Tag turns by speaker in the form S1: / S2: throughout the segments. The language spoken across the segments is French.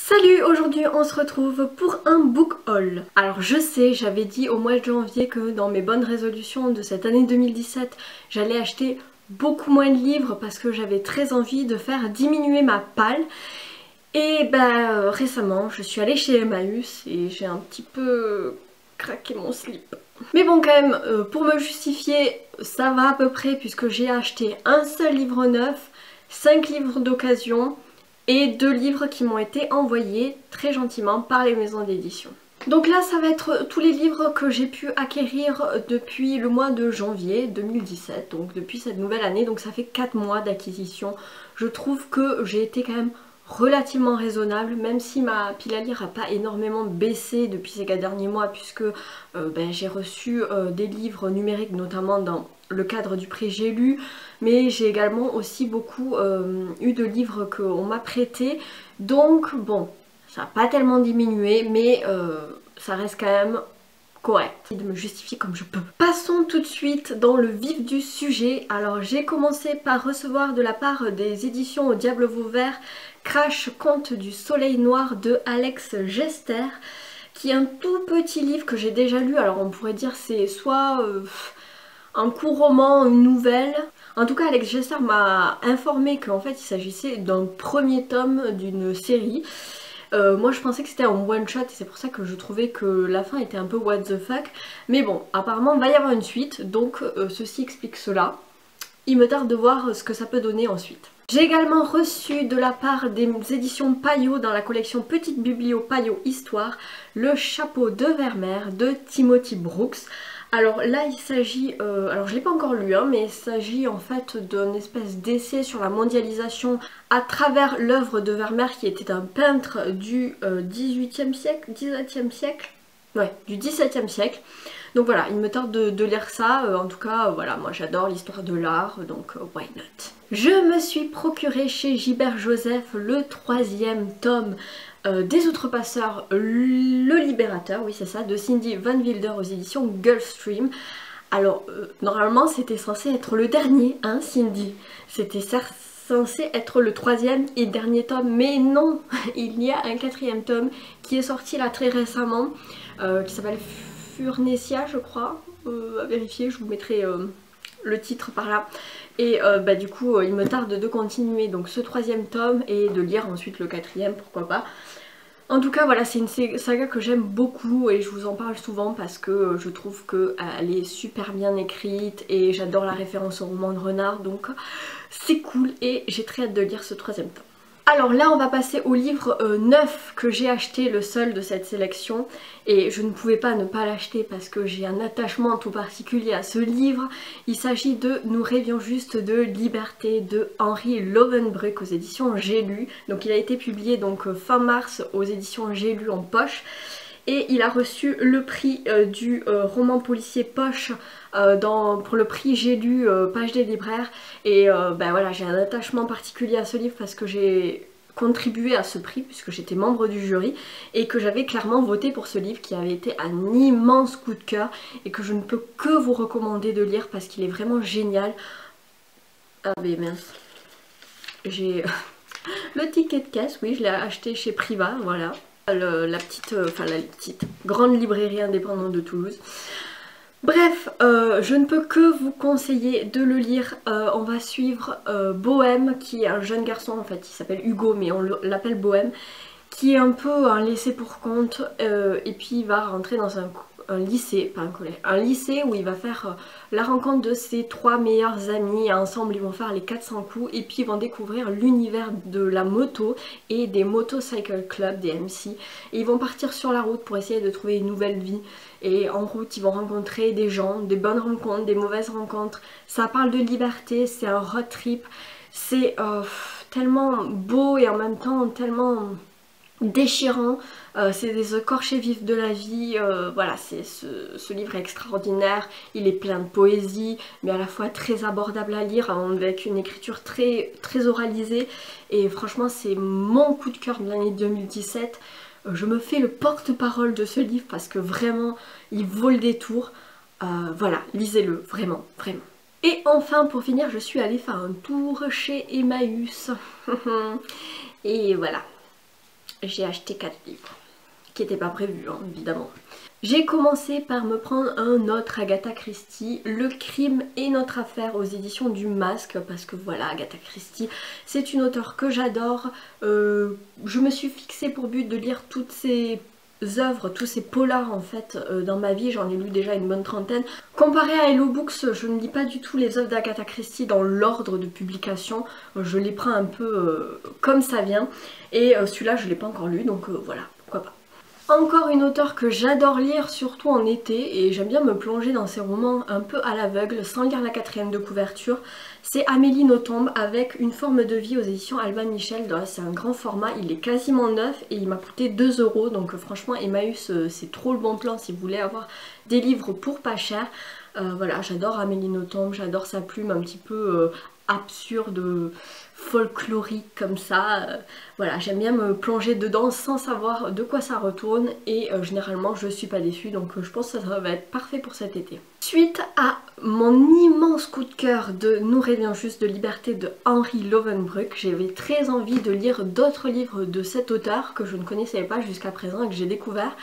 S1: Salut, aujourd'hui on se retrouve pour un book haul. Alors je sais, j'avais dit au mois de janvier que dans mes bonnes résolutions de cette année 2017, j'allais acheter beaucoup moins de livres parce que j'avais très envie de faire diminuer ma palle. Et récemment, je suis allée chez Emmaüs et j'ai un petit peu craqué mon slip. Mais bon quand même, pour me justifier, ça va à peu près puisque j'ai acheté un seul livre neuf, 5 livres d'occasion et 2 livres qui m'ont été envoyés très gentiment par les maisons d'édition. Donc là ça va être tous les livres que j'ai pu acquérir depuis le mois de janvier 2017, donc depuis cette nouvelle année, donc ça fait 4 mois d'acquisition. Je trouve que j'ai été quand même relativement raisonnable, même si ma pile à lire n'a pas énormément baissé depuis ces 4 derniers mois puisque j'ai reçu des livres numériques notamment dans le cadre du prix J'ai lu, mais j'ai également aussi beaucoup eu de livres qu'on m'a prêtés, donc bon, ça n'a pas tellement diminué, mais ça reste quand même correct de me justifier comme je peux. Passons tout de suite dans le vif du sujet. Alors j'ai commencé par recevoir de la part des éditions Au Diable Vauvert Crash Conte du Soleil Noir de Alex Gester, qui est un tout petit livre que j'ai déjà lu. Alors on pourrait dire c'est soit un court roman, une nouvelle. En tout cas Alex Gester m'a informé qu'en fait il s'agissait d'un premier tome d'une série. Moi je pensais que c'était en one shot et c'est pour ça que je trouvais que la fin était un peu what the fuck. Mais bon, apparemment il va y avoir une suite, donc ceci explique cela. Il me tarde de voir ce que ça peut donner ensuite. J'ai également reçu de la part des éditions Payot dans la collection Petite Biblio Payot Histoire le chapeau de Vermeer de Timothy Brooks. Alors là il s'agit, alors je l'ai pas encore lu mais il s'agit en fait d'une espèce d'essai sur la mondialisation à travers l'œuvre de Vermeer qui était un peintre du 18e siècle, 17e siècle, ouais, du 17e siècle. Donc voilà, il me tarde de lire ça, en tout cas voilà, moi j'adore l'histoire de l'art, donc why not. Je me suis procuré chez Gilbert Joseph le 3e tome des Outrepasseurs, le Libérateur, oui c'est ça, de Cindy Van Wilder aux éditions Gulfstream. Alors normalement c'était censé être le dernier, hein Cindy, c'était censé être le 3e et dernier tome, mais non, il y a un 4e tome qui est sorti là très récemment, qui s'appelle Furnesia je crois, à vérifier, je vous mettrai le titre par là. Et du coup il me tarde de continuer donc ce 3e tome et de lire ensuite le 4e, pourquoi pas. En tout cas voilà, c'est une saga que j'aime beaucoup et je vous en parle souvent parce que je trouve qu'elle est super bien écrite et j'adore la référence au roman de Renard, donc c'est cool et j'ai très hâte de lire ce 3e tome. Alors là on va passer au livre 9 que j'ai acheté, le seul de cette sélection, et je ne pouvais pas ne pas l'acheter parce que j'ai un attachement tout particulier à ce livre. Il s'agit de Nous rêvions juste de liberté de Henri Lovenbruck aux éditions J'ai lu. Donc il a été publié donc fin mars aux éditions J'ai lu en poche. Et il a reçu le prix du roman policier poche pour le prix J'ai lu page des libraires. Et voilà, j'ai un attachement particulier à ce livre parce que j'ai contribué à ce prix puisque j'étais membre du jury et que j'avais clairement voté pour ce livre qui avait été un immense coup de cœur et que je ne peux que vous recommander de lire parce qu'il est vraiment génial. Ah mais mince, j'ai le ticket de caisse, oui je l'ai acheté chez Priva, voilà. La petite grande librairie indépendante de Toulouse. Bref, je ne peux que vous conseiller de le lire. On va suivre Bohème, qui est un jeune garçon, en fait il s'appelle Hugo mais on l'appelle Bohème, qui est un peu un laissé pour compte et puis il va rentrer dans un lycée, pas un collège, un lycée où il va faire la rencontre de ses 3 meilleurs amis. Ensemble ils vont faire les 400 coups et puis ils vont découvrir l'univers de la moto et des motorcycle club, des MC, et ils vont partir sur la route pour essayer de trouver une nouvelle vie. Et en route ils vont rencontrer des gens, des bonnes rencontres, des mauvaises rencontres. Ça parle de liberté, c'est un road trip, c'est tellement beau et en même temps tellement déchirant, c'est des écorchés vifs de la vie, voilà, ce livre est extraordinaire, il est plein de poésie mais à la fois très abordable à lire avec une écriture très oralisée et franchement c'est mon coup de cœur de l'année 2017. Je me fais le porte-parole de ce livre parce que vraiment il vaut le détour, voilà, lisez-le, vraiment, vraiment. Et enfin pour finir je suis allée faire un tour chez Emmaüs et voilà. j'ai acheté 4 livres, qui n'étaient pas prévus hein, évidemment. J'ai commencé par me prendre un autre Agatha Christie, Le crime et notre affaire aux éditions du Masque, parce que voilà, Agatha Christie, c'est une auteure que j'adore. Je me suis fixée pour but de lire toutes ses œuvres, tous ces polars en fait dans ma vie, j'en ai lu déjà une bonne trentaine. Comparé à Hello Books, je ne lis pas du tout les œuvres d'Agatha Christie dans l'ordre de publication, je les prends un peu comme ça vient, et celui-là je ne l'ai pas encore lu, donc voilà, pourquoi pas. Encore une auteure que j'adore lire, surtout en été, et j'aime bien me plonger dans ces romans un peu à l'aveugle, sans lire la 4e de couverture, c'est Amélie Nothomb avec Une forme de vie aux éditions Albin Michel. C'est un grand format, il est quasiment neuf et il m'a coûté 2 €, donc franchement Emmaüs c'est trop le bon plan si vous voulez avoir des livres pour pas cher. Voilà, j'adore Amélie Nothomb, j'adore sa plume un petit peu absurde, folklorique comme ça. Voilà, j'aime bien me plonger dedans sans savoir de quoi ça retourne et généralement je suis pas déçue, donc je pense que ça va être parfait pour cet été. Suite à mon immense coup de cœur de Nous rêvions juste de liberté de Henri Lovenbruch, j'avais très envie de lire d'autres livres de cet auteur que je ne connaissais pas jusqu'à présent et que j'ai découvert.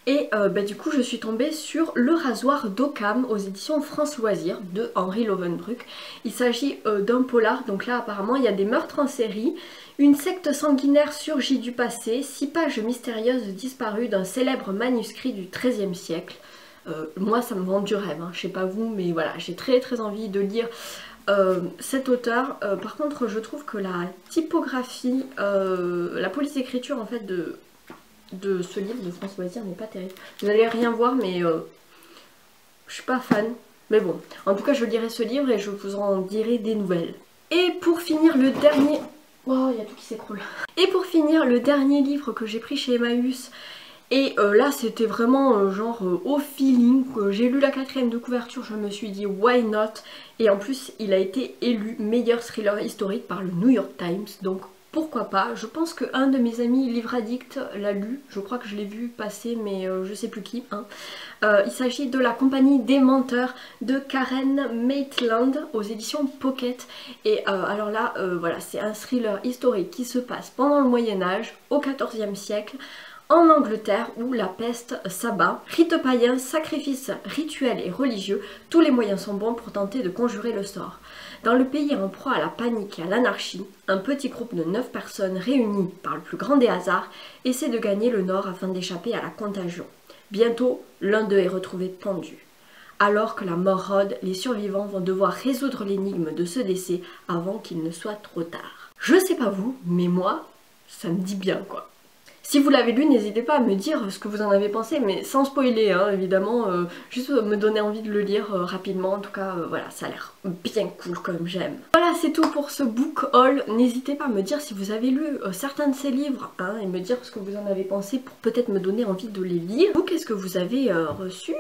S1: Et du coup je suis tombée sur Le rasoir d'Occam aux éditions France Loisirs de Henri Lovenbruch. Il s'agit d'un polar, donc là apparemment il y a des meurtres en série, une secte sanguinaire surgit du passé, 6 pages mystérieuses disparues d'un célèbre manuscrit du XIIIe siècle. Moi ça me vend du rêve, hein. Je sais pas vous mais voilà, j'ai très envie de lire cet auteur. Par contre je trouve que la typographie, la police d'écriture en fait de ce livre de France Loisirs n'est pas terrible. Vous n'allez rien voir mais je suis pas fan. Mais bon, en tout cas je lirai ce livre et je vous en dirai des nouvelles. Et pour finir le dernier... Wow, il y a tout qui s'écroule. Et pour finir le dernier livre que j'ai pris chez Emmaüs, et là c'était vraiment genre au feeling, j'ai lu la 4e de couverture, je me suis dit why not, et en plus il a été élu meilleur thriller historique par le New York Times, donc pourquoi pas. Je pense qu'un de mes amis livre addict l'a lu, je crois que je l'ai vu passer mais je sais plus qui. Hein. Il s'agit de La compagnie des menteurs de Karen Maitland aux éditions Pocket. Et alors là, voilà, c'est un thriller historique qui se passe pendant le Moyen-Âge, au XIVe siècle, en Angleterre où la peste s'abat. Rites païens, sacrifices rituels et religieux, tous les moyens sont bons pour tenter de conjurer le sort. Dans le pays en proie à la panique et à l'anarchie, un petit groupe de 9 personnes réunies par le plus grand des hasards essaie de gagner le nord afin d'échapper à la contagion. Bientôt, l'un d'eux est retrouvé pendu. Alors que la mort rôde, les survivants vont devoir résoudre l'énigme de ce décès avant qu'il ne soit trop tard. Je sais pas vous, mais moi, ça me dit bien quoi. Si vous l'avez lu, n'hésitez pas à me dire ce que vous en avez pensé, mais sans spoiler, hein, évidemment, juste me donner envie de le lire rapidement. En tout cas, voilà, ça a l'air bien cool comme j'aime. Voilà, c'est tout pour ce book haul. N'hésitez pas à me dire si vous avez lu certains de ces livres, hein, et me dire ce que vous en avez pensé pour peut-être me donner envie de les lire. Vous, qu'est-ce que vous avez reçu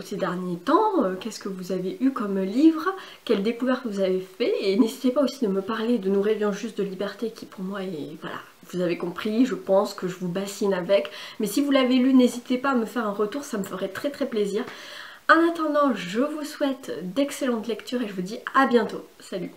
S1: ces derniers temps? Qu'est-ce que vous avez eu comme livre? Quelle découverte vous avez fait? Et n'hésitez pas aussi de me parler de Nous rêvions juste de liberté, qui pour moi est, voilà... Vous avez compris, je pense que je vous bassine avec. Mais si vous l'avez lu, n'hésitez pas à me faire un retour, ça me ferait très plaisir. En attendant, je vous souhaite d'excellentes lectures et je vous dis à bientôt. Salut!